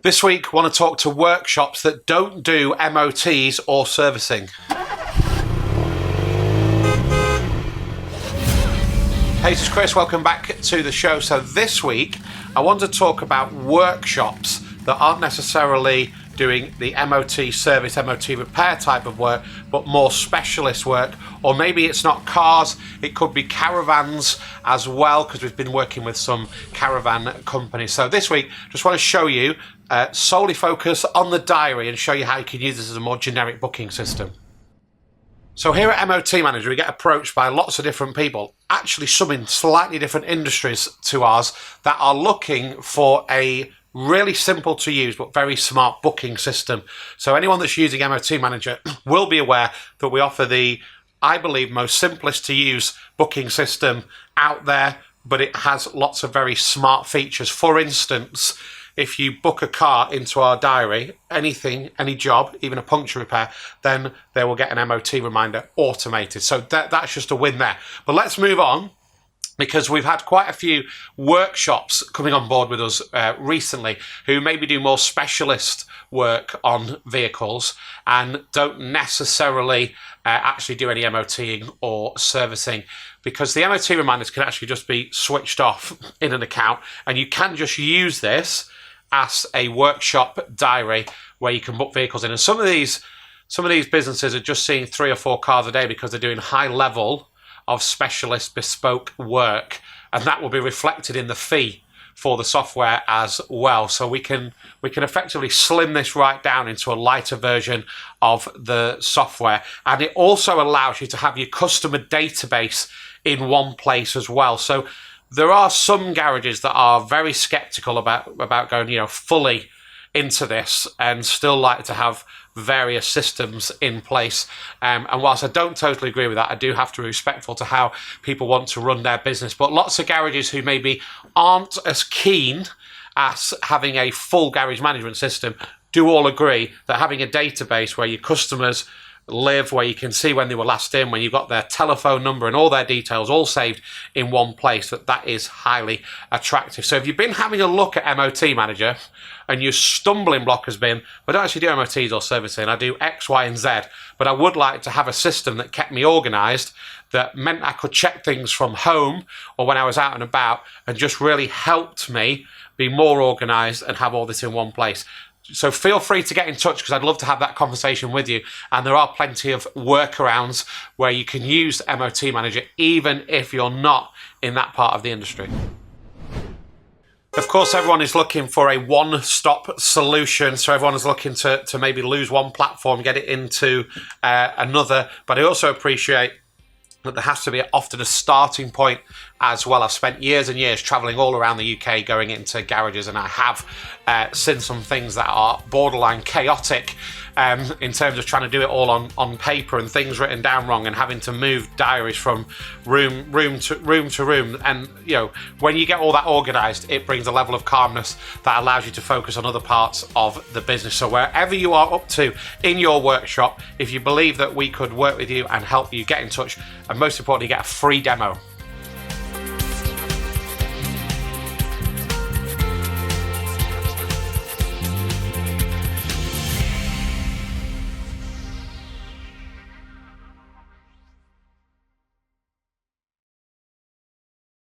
This week, I want to talk to workshops that don't do MOTs or servicing. Hey, this is Chris, welcome back to the show. So this week, I want to talk about workshops that aren't necessarily doing the MOT service, MOT repair type of work, but more specialist work. Or maybe it's not cars, it could be caravans as well, because we've been working with some caravan companies. So this week, just want to show you, solely focus on the diary and show you how you can use this as a more generic booking system. So here at MOT Manager, we get approached by lots of different people, actually some in slightly different industries to ours, that are looking for a really simple to use but very smart booking system. So anyone that's using MOT Manager will be aware that we offer the, I believe, most simplest to use booking system out there, but it has lots of very smart features. For instance, if you book a car into our diary, anything, any job, even a puncture repair, then they will get an MOT reminder automated. So that's just a win there. But let's move on, because we've had quite a few workshops coming on board with us recently who maybe do more specialist work on vehicles and don't necessarily actually do any MOTing or servicing, because the MOT reminders can actually just be switched off in an account, and you can just use this as a workshop diary where you can book vehicles in. And some of these businesses are just seeing 3 or 4 cars a day because they're doing high level of specialist bespoke work, and that will be reflected in the fee for the software as well. So we can effectively slim this right down into a lighter version of the software, and it also allows you to have your customer database in one place as well. So there are some garages that are very skeptical about going, fully into this and still like to have various systems in place. And whilst I don't totally agree with that, I do have to be respectful to how people want to run their business. But lots of garages who maybe aren't as keen as having a full garage management system do all agree that having a database where your customers live, where you can see when they were last in, when you've got their telephone number and all their details all saved in one place, that is highly attractive. So if you've been having a look at MOT Manager and your stumbling block has been, I don't actually do MOTs or servicing, I do X, Y, and Z, but I would like to have a system that kept me organised, that meant I could check things from home or when I was out and about, and just really helped me be more organised and have all this in one place. So feel free to get in touch, because I'd love to have that conversation with you. And there are plenty of workarounds where you can use MOT Manager even if you're not in that part of the industry. Of course, everyone is looking for a one-stop solution. So everyone is looking to maybe lose one platform, get it into another. But I also appreciate that there has to be often a starting point as well. I've spent years and years traveling all around the UK going into garages, and I have seen some things that are borderline chaotic in terms of trying to do it all on paper and things written down wrong and having to move diaries from room to room. And when you get all that organised, it brings a level of calmness that allows you to focus on other parts of the business. So wherever you are up to in your workshop, if you believe that we could work with you and help you, get in touch, and most importantly, get a free demo.